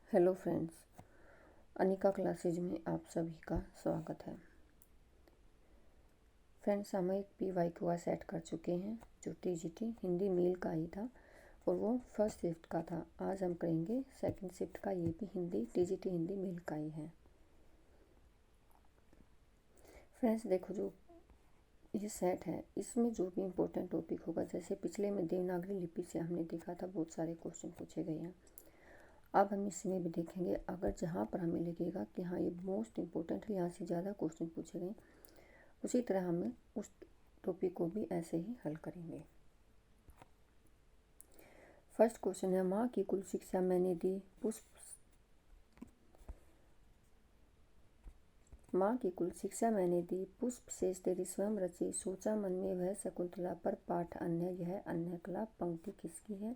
Hello friends, Anika classes में आप सभी का स्वागत है। फ्रेंड्स, हम एक PYQ सेट कर चुके हैं जो TGT हिंदी मेल का ही था और वो फर्स्ट शिफ्ट का था। आज हम करेंगे सेकंड शिफ्ट का, ये भी हिंदी TGT हिंदी मेल का ही है। फ्रेंड्स देखो, जो ये सेट है इसमें जो भी इम्पोर्टेंट टॉपिक होगा, जैसे पिछले में देवनागरी लिपि से हमने देखा था बहुत सारे क्वेश्चन पूछे गए हैं। अब हम इसमें भी देखेंगे, अगर जहाँ पर हमें लगेगा कि हाँ ये मोस्ट इम्पोर्टेंट है, यहाँ से ज़्यादा क्वेश्चन पूछे गए, उसी तरह हमें उस टॉपिक को भी ऐसे ही हल करेंगे। फर्स्ट क्वेश्चन है, माँ की कुल शिक्षा मैंने दी पुष्प शेष तेरी स्वयं रची, सोचा मन में वह शकुंतला पर पाठ अन्य, यह अन्य कला पंक्ति किसकी है।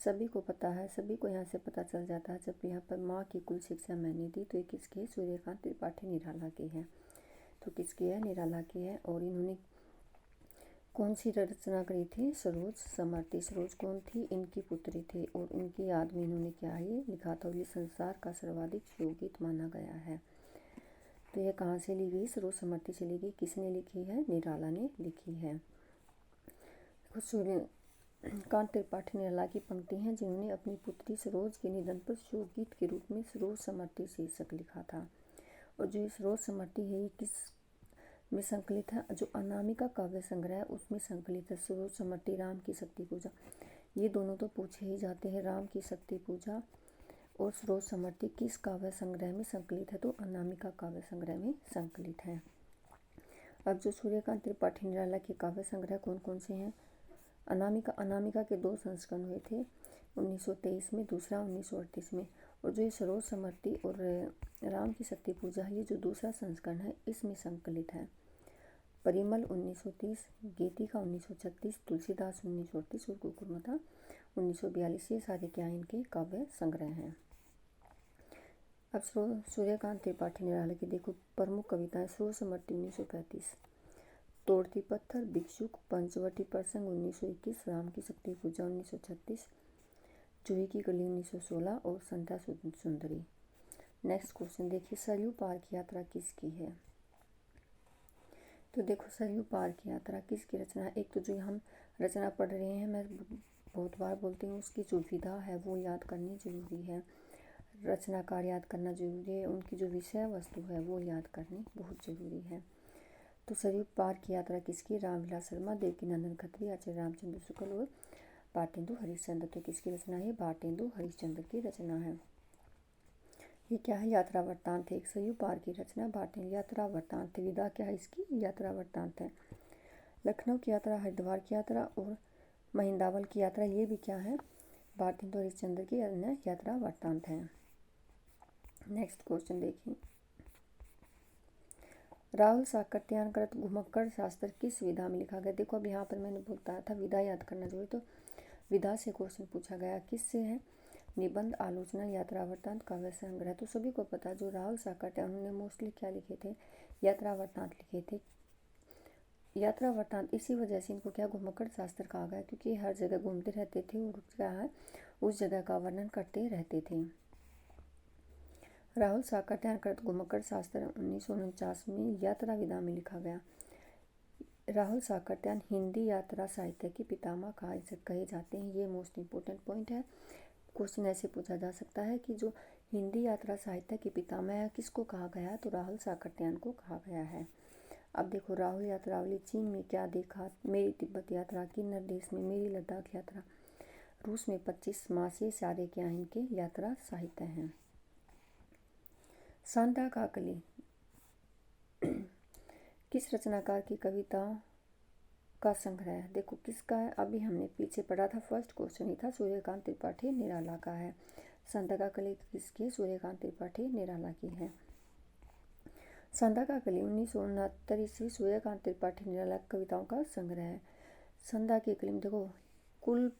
सभी को पता है, सभी को यहाँ से पता चल जाता है, जब यहाँ पर माँ की कुल शिक्षा मैंने दी तो ये किसकी है, सूर्यकांत त्रिपाठी निराला की है। तो किसकी है, निराला की है। और इन्होंने कौन सी रचना करी थी, सरोज समर्ति। सरोज कौन थी, इनकी पुत्री थी और उनकी याद में इन्होंने क्या है लिखा था, ये संसार का सर्वाधिक योगित माना गया है। तो यह कहाँ से ली गई, सरोज समर्ति से ली गई। किसने लिखी है, निराला ने लिखी है। सूर्यकांत त्रिपाठी निराला की पंक्ति हैं, जिन्होंने अपनी पुत्री सरोज के निधन पर शोकगीत के रूप में सरोज समर्ति शीर्षक लिखा था। और जो सरोज समर्ति है ये किस में संकलित है, जो अनामिका काव्य संग्रह है उसमें संकलित है। सरोज समर्ति राम की शक्ति पूजा, ये दोनों तो पूछे ही जाते हैं, राम की शक्ति पूजा और सरोज समर्ति किस काव्य संग्रह में संकलित है, तो अनामिका काव्य संग्रह में संकलित है। अब जो सूर्यकांत त्रिपाठी निराला के काव्य संग्रह कौन कौन से हैं, अनामिका के 2 संस्करण हुए थे, 1923 में, दूसरा 1938 में। और जो ये सरोज समर्ति और राम की शक्ति पूजा है, ये जो दूसरा संस्करण है इसमें संकलित है। परिमल 1930, गीतिका 1936, तुलसीदास 1938 और कुकुरमाता 1942, ये सारे क्या इनके काव्य संग्रह हैं। अब सूर्यकांत त्रिपाठी निराला की देखो प्रमुख कविताएं, सरोज समर्ति 1935, तोड़ती पत्थर, भिक्षुक, पंचवटी प्रसंग 1921, राम की शक्ति पूजा 1936, चूहे की गली 1916 और संध्या सुंदरी। नेक्स्ट क्वेश्चन देखिए, सरयू पार की यात्रा किसकी है। तो देखो, सरयू पार की यात्रा किसकी रचना है। एक तो जो हम रचना पढ़ रहे हैं, मैं बहुत बार बोलती हूँ, उसकी जो विधा है वो याद करनी जरूरी है, रचनाकार याद करना जरूरी है, उनकी जो विषय वस्तु है वो याद करनी बहुत जरूरी है। तो सरयू पार की यात्रा किसकी, रामविलास शर्मा, देवकीनंदन खत्री, आचार्य रामचंद्र शुक्ल और भारतेंदु हरिश्चंद्र। तो किसकी रचना है, भारतेंदु हरिश्चंद्र की रचना है। ये क्या है, यात्रा वृत्तांत है। एक सरयू पार की रचना भारतेंदु, यात्रा वृत्तांत। विधा क्या है इसकी, यात्रा वृत्तांत है। लखनऊ की यात्रा, हरिद्वार की यात्रा और महिंदावल की यात्रा, ये भी क्या है, भारतेंदु हरिश्चंद्र की अन्य यात्रा वृत्तांत है। नेक्स्ट क्वेश्चन देखिए, राहुल साकर्त्यानकृत घुमक्कड़ शास्त्र किस विधा में लिखा गया। देखो अब यहाँ पर मैंने बताया था विधा याद करना जरूरी, तो विधा से क्वेश्चन पूछा गया, किससे है, निबंध, आलोचना, यात्रा वृत्तांत, काव्य संग्रह। तो सभी को पता, जो राहुल साकर्त्यायन उन्होंने मोस्टली क्या लिखे थे, यात्रा वृत्तांत लिखे थे। यात्रा वृत्तांत इसी वजह से इनको क्या घुमक्कड़ शास्त्र कहा गया, क्योंकि हर जगह घूमते रहते थे और क्या है उस जगह का वर्णन करते रहते थे। राहुल साकर्त्यानकृत घुमक्कड़ शास्त्र 1949 में यात्रा विधा में लिखा गया। राहुल साकर्त्यायन हिंदी यात्रा साहित्य के पितामह कहे जाते हैं, ये मोस्ट इम्पोर्टेंट पॉइंट है। क्वेश्चन ऐसे पूछा जा सकता है कि जो हिंदी यात्रा साहित्य के पितामह है किसको कहा गया है, तो राहुल साकर्त्यायन को कहा गया है। अब देखो, राहुल यात्रावली, चीन में क्या देखा, मेरी तिब्बत यात्रा, किन्नर देश में मेरी लद्दाख यात्रा, रूस में 25 मास, ये सारे क्या इनके यात्रा साहित्य हैं। सांता काकली किस रचनाकार की कविताओं का संग्रह है। देखो किसका है, अभी हमने पीछे पढ़ा था, फर्स्ट क्वेश्चन ही था, सूर्यकांत त्रिपाठी निराला का है। सांता काकली किसकी, सूर्यकांत त्रिपाठी निराला की है। सांता काकली 1969 ईस्वी सूर्यकांत त्रिपाठी निराला कविताओं का संग्रह है। संध्या की कली में देखो कुल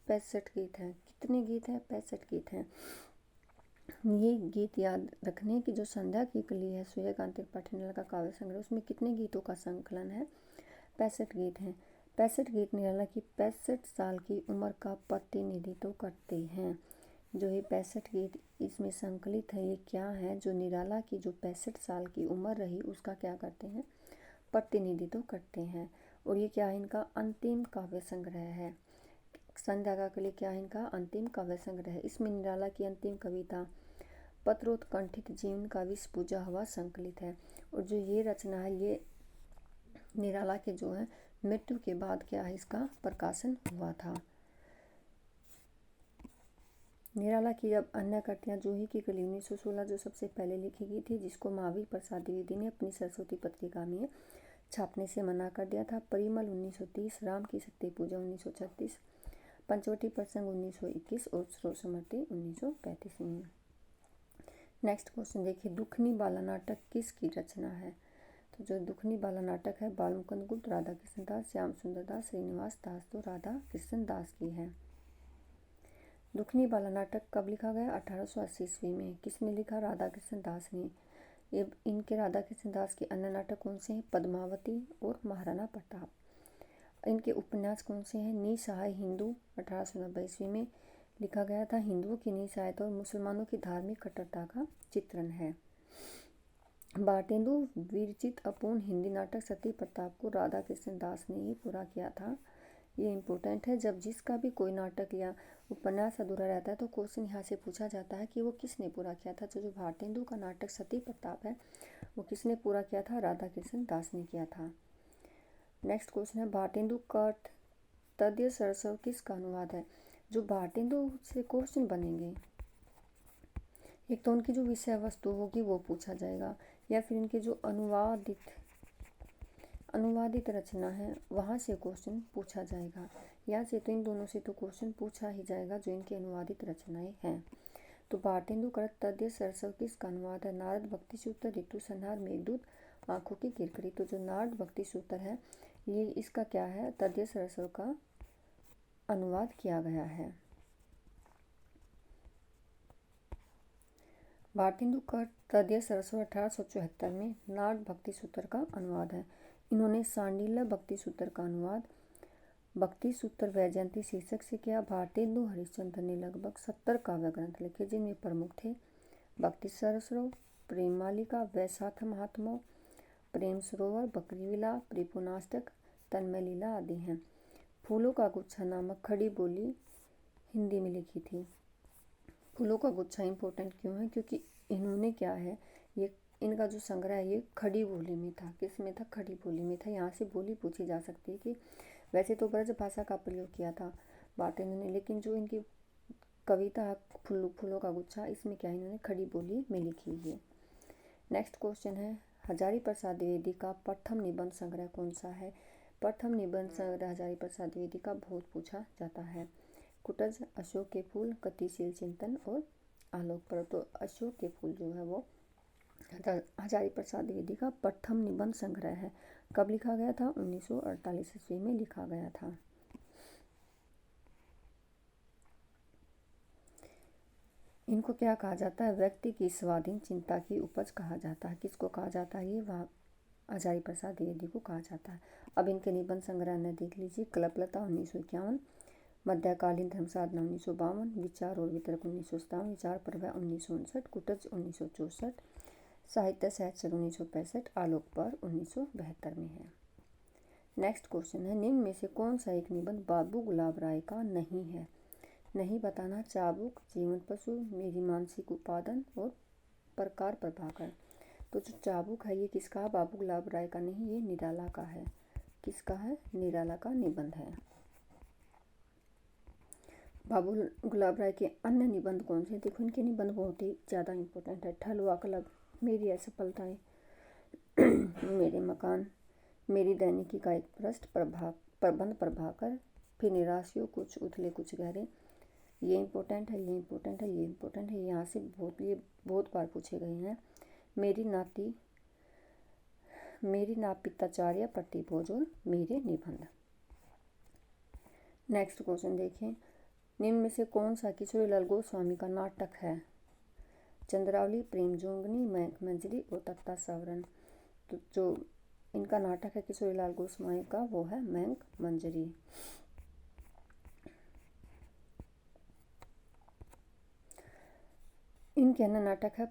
65 गीत हैं। कितने गीत हैं, 65 गीत हैं। ये गीत याद रखने की, जो संध्या की कली है सूर्यकांत त्रिपाठी निराला का काव्य संग्रह, उसमें कितने गीतों का संकलन है, 65 गीत हैं। 65 गीत निराला की 65 साल की उम्र का प्रतिनिधित्व करते हैं। जो ये 65 गीत इसमें संकलित है, ये क्या है? जो निराला की जो 65 साल की उम्र रही उसका क्या करते हैं? प्रतिनिधित्व करते हैं। और ये क्या है? इनका अंतिम काव्य संग्रह है। संध्या के लिए क्या है? इनका अंतिम काव्य संग्रह है। इसमें निराला की अंतिम कविता पत्रोत्कंठित जीवन का विष पूजा हुआ संकलित है। और जो ये रचना है ये निराला के जो है मृत्यु के बाद क्या है? इसका प्रकाशन हुआ था। निराला की जब अन्य कृतियां जूही की कली 1916 जो सबसे पहले लिखी गई थी, जिसको महावीर प्रसाद द्विवेदी ने अपनी सरस्वती पत्रिका में छापने से मना कर दिया था। परिमल 1930, राम की सत्य पूजा 1936, पंचवटी प्रसंग 1921 और स्रोत समृद्धि 1935 में। नेक्स्ट क्वेश्चन देखिए, दुखनी बाला नाटक किसकी रचना है? तो जो दुखनी बाला नाटक है बाल मुकुंद गुप्त, राधा कृष्ण दास, श्याम सुंदर दास, श्रीनिवास दास, तो राधा कृष्ण दास की है। दुखनी बाला नाटक कब लिखा गया? 1880 ईस्वी में। किसने लिखा? राधा कृष्ण दास ने। ये इनके राधा कृष्ण दास के अन्य नाटक कौन से हैं? पद्मावती और महाराणा प्रताप। इनके उपन्यास कौन से हैं? निसहाय हिंदू 1890 ईस्वी में लिखा गया था। हिंदुओं की निसहायता और मुसलमानों की धार्मिक कट्टरता का चित्रण है। भारतेंदु विरचित अपूर्ण हिंदी नाटक सती प्रताप को राधा कृष्ण दास ने ही पूरा किया था। ये इम्पोर्टेंट है। जब जिसका भी कोई नाटक या उपन्यास अधूरा रहता है तो क्वेश्चन यहाँ से पूछा जाता है कि वो किसने पूरा किया था। तो जो भारतेंदु का नाटक सती प्रताप है वो किसने पूरा किया था? राधा कृष्ण दास ने किया था। नेक्स्ट क्वेश्चन है, भारतेंदु का तद्य सरसव किसका अनुवाद है? जो भारतेंदु से क्वेश्चन बनेंगे, एक तो उनकी जो विषय वस्तु होगी वो पूछा जाएगा, या फिर इनके जो अनुवादित रचना है वहाँ से क्वेश्चन पूछा जाएगा। या से तो इन दोनों से तो क्वेश्चन पूछा ही जाएगा जो इनकी अनुवादित रचनाएं हैं। तो भारतेंदु का तद्य सरसव किसका अनुवाद है? नारद भक्ति सूत्र, ऋतु संहार, मेघदूत, आंखों की किरकिरी। तो जो नारद भक्ति सूत्र है ये इसका क्या है? तद्य सरसव का अनुवाद किया गया है। भारतेंदु का तद्य सरसव 1874 में नारद भक्ति सूत्र का अनुवाद है। इन्होंने सांडिल्य भक्ति सूत्र का अनुवाद भक्ति सूत्र वैजयंती शीर्षक से किया। भारतेंदु हरिश्चंद्र ने लगभग 70 काव्य ग्रंथ लिखे जिनमें प्रमुख थे भक्ति सरसव, प्रेम मालिका, वैशाख महात्म्य, प्रेम सरोवर, बकरी विलाप, रिपुनाष्टक, तन्मय लीला आदि हैं। फूलों का गुच्छा नामक खड़ी बोली हिंदी में लिखी थी। फूलों का गुच्छा इंपॉर्टेंट क्यों है? क्योंकि इन्होंने क्या है, ये इनका जो संग्रह है ये खड़ी बोली में था। किस में था? खड़ी बोली में था। यहाँ से बोली पूछी जा सकती है कि वैसे तो ब्रज भाषा का प्रयोग किया था भारतेंदु ने, लेकिन जो इनकी कविता फूलों का गुच्छा इसमें क्या है, इन्होंने खड़ी बोली में लिखी है। नेक्स्ट क्वेश्चन है, हजारी प्रसाद द्विवेदी का प्रथम निबंध संग्रह कौन सा है? प्रथम निबंध संग्रह हजारी प्रसाद द्विवेदी का बहुत पूछा जाता है। कुटज, अशोक के फूल, गतिशील चिंतन और आलोक पर्व। तो अशोक के फूल जो है वो हजारी प्रसाद द्विवेदी का प्रथम निबंध संग्रह है। कब लिखा गया था? 1948 ईस्वी में लिखा गया था। इनको क्या कहा जाता है? व्यक्ति की स्वाधीन चिंता की उपज कहा जाता है। किसको कहा जाता है? ये हजारी प्रसाद द्विवेदी को कहा जाता है। अब इनके निबंध संग्रह ने देख लीजिए। कल्पलता 1951, मध्यकालीन धर्म साधना 1952, विचार और वितर्क 1957, विचार प्रवाह 1959, कुटज 1964, साहित्य सहचर 1965, आलोक पर्व 1972 में है। नेक्स्ट क्वेश्चन है, निम्न में से कौन सा एक निबंध बाबू गुलाब राय का नहीं है? नहीं बताना। चाबुक, जीवन पशु, मेरी मानसिक उपादान और प्रकार प्रभाकर। तो जो चाबुक है ये किसका है? बाबू गुलाब राय का नहीं, ये निराला का है। किसका है? निराला का निबंध है। बाबू गुलाब राय के अन्य निबंध कौन से? देखो इनके निबंध बहुत ही ज़्यादा इंपॉर्टेंट है। ठलुआ क्लब, मेरी असफलताएं, मेरे मकान, मेरी दैनिकी का एक पृष्ठ, प्रबंध प्रभाकर, फिर निराशियों कुछ उथले कुछ गहरे। ये इंपॉर्टेंट है, ये इंपॉर्टेंट है, ये इंपॉर्टेंट है। यहाँ से बहुत बार पूछे गए हैं। मेरी नापिताचार्य प्रतिभोज और मेरे निबंध। नेक्स्ट क्वेश्चन देखें, निम्न में से कौन सा किशोरीलाल गोस्वामी का नाटक है? चंद्रावली, प्रेम जोगनी, मयंक मंजरी और तत्ता सावरन। तो जो इनका नाटक है किशोरीलाल गोस्वामी का वो है मयंक मंजरी। इनके अन्य नाटक है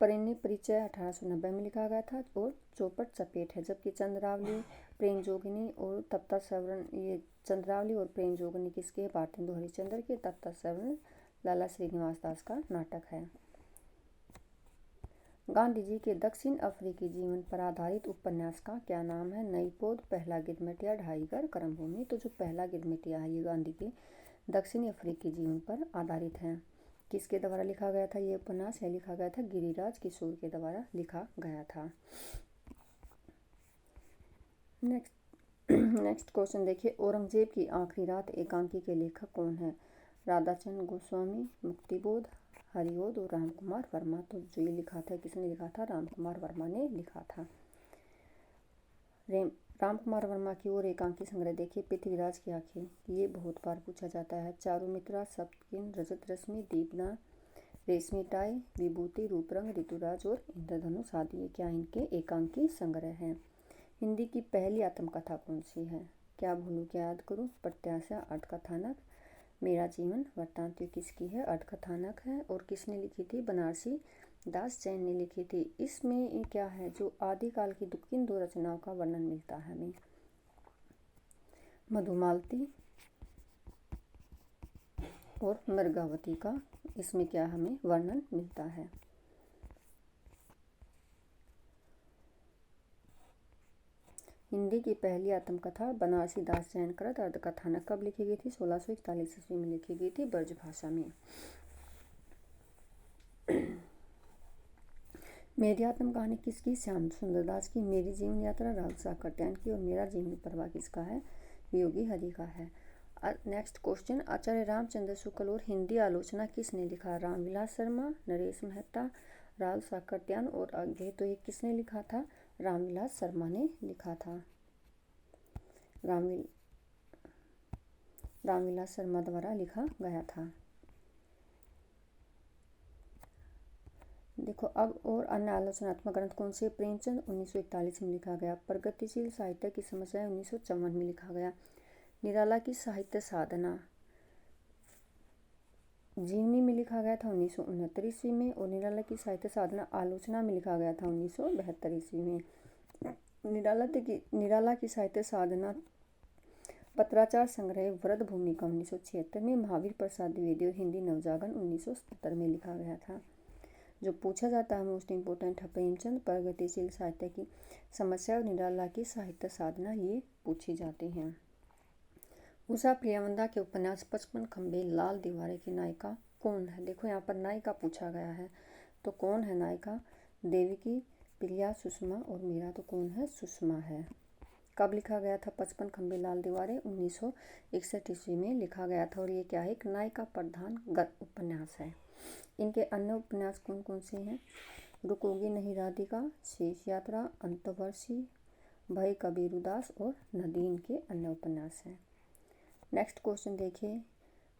परिणय परिचय 1890 में लिखा गया था और चौपट चपेट है, जबकि चंद्रावली प्रेम जोगिनी और तप्ता सवर्ण, ये चंद्रावली और प्रेम जोगिनी किसके है? भारतेंदु हरिश्चंद्र के। तप्ता सवर्ण लाला श्रीनिवास दास का नाटक है। गांधी जी के दक्षिण अफ्रीकी जीवन पर आधारित उपन्यास का क्या नाम है? नई पौध, पहला गिरमिटिया, ढाई घर, कर्मभूमि। तो जो पहला गिरमिटिया है ये गांधी के दक्षिणी अफ्रीकी जीवन पर आधारित है। किसके द्वारा लिखा गया था ये उपन्यास? है लिखा गया था गिरिराज किशोर के द्वारा लिखा गया था। नेक्स्ट क्वेश्चन देखिए, औरंगजेब की आखिरी रात एकांकी के लेखक कौन है? राधाचंद्र गोस्वामी, मुक्तिबोध, हरिओद और रामकुमार वर्मा। तो जो ये लिखा था किसने लिखा था? रामकुमार वर्मा ने लिखा था। रामकुमार वर्मा की ओर एकांकी संग्रह देखिए, पृथ्वीराज की आंखें, ये बहुत बार पूछा जाता है। चारुमित्रा, सप्तकिन, रजत रश्मि, दीपना, रेशमी टाई, विभूति, रूपरंग, ऋतुराज और इंद्रधनुष आदि, ये क्या इनके एकांकी संग्रह हैं। हिंदी की पहली आत्मकथा कौन सी है? क्या भूलूं क्या याद करूं, प्रत्याशा, अर्धकथानक, मेरा जीवन वृत्तांत। किसकी है? अर्धकथानक है। और किसने लिखी थी? बनारसी दास जैन ने लिखी थी। इसमें क्या है, जो आदिकाल की किन दो रचनाओं का वर्णन मिलता है हमें? मधुमालती और मृगावती का इसमें क्या हमें वर्णन मिलता है। हिंदी की पहली आत्मकथा बनारसी दास जैन कृत अर्धकथानक कब लिखी गई थी? 1641 ईस्वी में लिखी गई थी ब्रज भाषा में। मेरी आत्म कहानी किसकी? श्याम सुंदर दास की। मेरी जीवन यात्रा राहुल साकर्त्यायन की। और मेरा जीवन परवा किसका है? योगी हरि का है। नेक्स्ट क्वेश्चन, आचार्य रामचंद्र शुक्ल और हिंदी आलोचना किसने लिखा? रामविलास शर्मा, नरेश मेहता, राहुल साकर्त्यायन और आगे। तो ये किसने लिखा था? रामविलास शर्मा ने लिखा था। रामविलास शर्मा द्वारा लिखा गया था। देखो अब और अन्य आलोचनात्मक ग्रंथ कौन से? प्रेमचंद 1941 में लिखा गया। प्रगतिशील साहित्य की समस्या 1954 में लिखा गया। निराला की साहित्य साधना जीवनी में लिखा गया था 1969 ईस्वी में। और निराला की साहित्य साधना आलोचना में लिखा गया था 1972 ईस्वी में। निराला की साहित्य साधना पत्राचार संग्रह वृद्ध भूमिका 1976 में। महावीर प्रसाद द्विवेदी और हिंदी नवजागरण 1977 में लिखा गया था। जो पूछा जाता है मोस्ट इम्पोर्टेंट है प्रेमचंद, प्रगतिशील साहित्य की समस्या और निराला की साहित्य साधना, ये पूछी जाती हैं। उषा प्रियवंदा के उपन्यास 55 खंबे लाल दीवारें की नायिका कौन है? देखो यहाँ पर नायिका पूछा गया है, तो कौन है नायिका? देवकी, प्रिया, सुषमा और मीरा। तो कौन है? सुषमा है। कब लिखा गया था 55 खंबे लाल दीवारें? 1961 ईस्वी में लिखा गया था। और ये क्या है? एक नायिका प्रधान उपन्यास है। इनके अन्य उपन्यास कौन कौन से हैं? रुकोगी नहीं राधिका, शेष यात्रा, अंतवर्षी, भय कबीर उदास और नदीन के अन्य उपन्यास हैं। नेक्स्ट क्वेश्चन देखिए,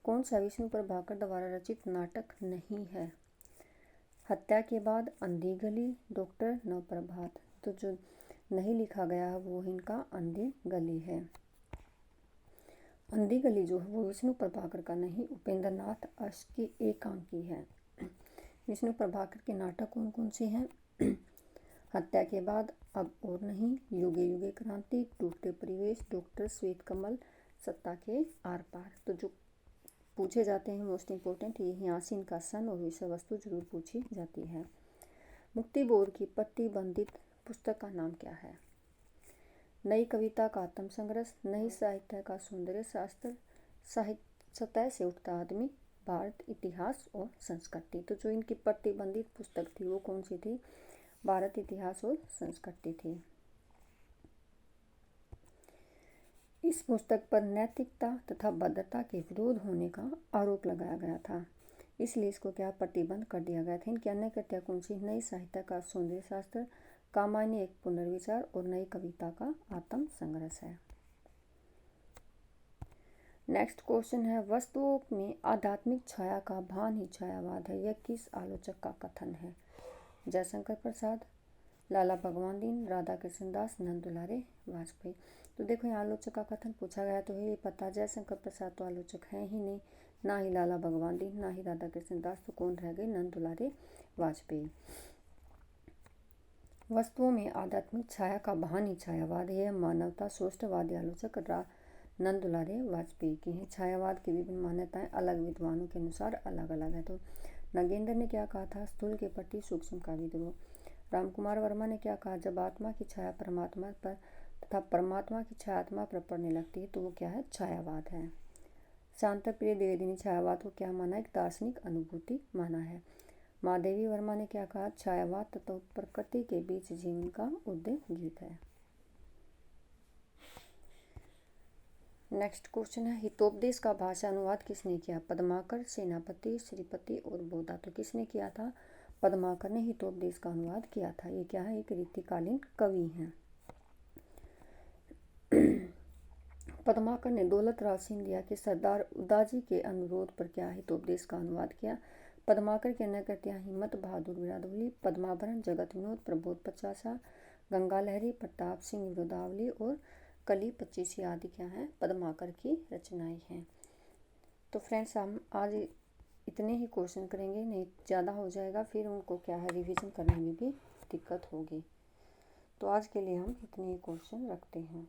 कौन सा विष्णु प्रभाकर द्वारा रचित नाटक नहीं है? हत्या के बाद, अंधी गली, डॉक्टर नवप्रभात। तो जो नहीं लिखा गया है वो इनका अंधी गली है। अंधी गली जो है वो विष्णु प्रभाकर का नहीं, उपेंद्र नाथ अश्क की एकांकी है। विष्णु प्रभाकर के नाटक कौन कौन से हैं? हत्या के बाद, अब और नहीं, युगे युगे क्रांति, टूटते परिवेश, डॉक्टर श्वेत कमल, सत्ता के आर पार। तो जो पूछे जाते हैं मोस्ट इम्पोर्टेंट, ये यहाँ से इनका सन और विषय वस्तु जरूर पूछी जाती है। मुक्तिबोध की प्रतिबंधित पुस्तक का नाम क्या है? नई कविता का आत्म संघर्ष, नई साहित्य का सौंदर्य शास्त्र, सतह से उठता आदमी, भारत इतिहास और संस्कृति। तो जो इनकी प्रतिबंधित पुस्तक थी वो कौन सी थी? भारत इतिहास और संस्कृति थी। इस पुस्तक पर नैतिकता तथा भद्रता के विरोध होने का आरोप लगाया गया था, इसलिए इसको क्या प्रतिबंध कर दिया गया था। इनकी अन्य कृतियाँ कौन सी? नई साहित्य का सौंदर्य शास्त्र, कामायनी एक पुनर्विचार और नई कविता का आत्म संघर्ष है। नेक्स्ट क्वेश्चन है, वस्तुओं में आध्यात्मिक छाया का भान ही छायावाद है, यह किस आलोचक का कथन है? जयशंकर प्रसाद, लाला भगवान दीन, राधा कृष्ण दास, नंद दुलारे वाजपेयी। तो देखो यहाँ आलोचक का कथन पूछा गया तो ये पता, जयशंकर प्रसाद तो आलोचक हैं ही नहीं, ना ही लाला भगवान दीन, ना ही राधा कृष्ण दास, तो कौन रह गए? नंद दुलारे वाजपेयी। वस्तुओं में आध्यात्मिक छाया का भान ही छायावाद है। यह मानवता सौष्ठवादी आलोचक नंद दुलारे वाजपेयी की हैं। छायावाद की विभिन्न मान्यताएं अलग विद्वानों के अनुसार अलग अलग है। तो नागेंद्र ने क्या कहा था? स्थूल के प्रति सूक्ष्म का विद्रोह। रामकुमार वर्मा ने क्या कहा? जब आत्मा की छाया परमात्मा पर तथा परमात्मा की छाया आत्मा पर पड़ने लगती है तो वो क्या है? छायावाद है। शांतप्रिय द्विवेदी ने छायावाद को क्या माना? एक दार्शनिक अनुभूति माना है। महादेवी वर्मा ने क्या कहा? छायावाद तथा प्रकृति के बीच जीवन का उद्देश्य गीत है। नेक्स्ट क्वेश्चन है, हितोपदेश का भाषा अनुवाद किसने किया? पद्माकर, सेनापति, श्रीपति और बोधा। तो किसने किया था? पद्माकर ने हितोपदेश का अनुवाद किया था। ये क्या है? एक रीतिकालीन कवि हैं। पद्माकर ने दौलत राव सिंधिया के सरदार उदाजी के अनुरोध पर क्या हितोपदेश का अनुवाद किया? पद्माकर के अन्य कृतियाँ हिम्मत बहादुर विरादवली, पद्माभरण, जगत विनोद, प्रबोध पचासा, गंगा लहरी, प्रताप सिंह विरोधावली और कली 25 आदि क्या हैं? पद्माकर की रचनाएं हैं। तो फ्रेंड्स, हम आज इतने ही क्वेश्चन करेंगे, नहीं ज़्यादा हो जाएगा फिर उनको क्या है रिवीजन करने में भी दिक्कत होगी। तो आज के लिए हम इतने ही क्वेश्चन रखते हैं।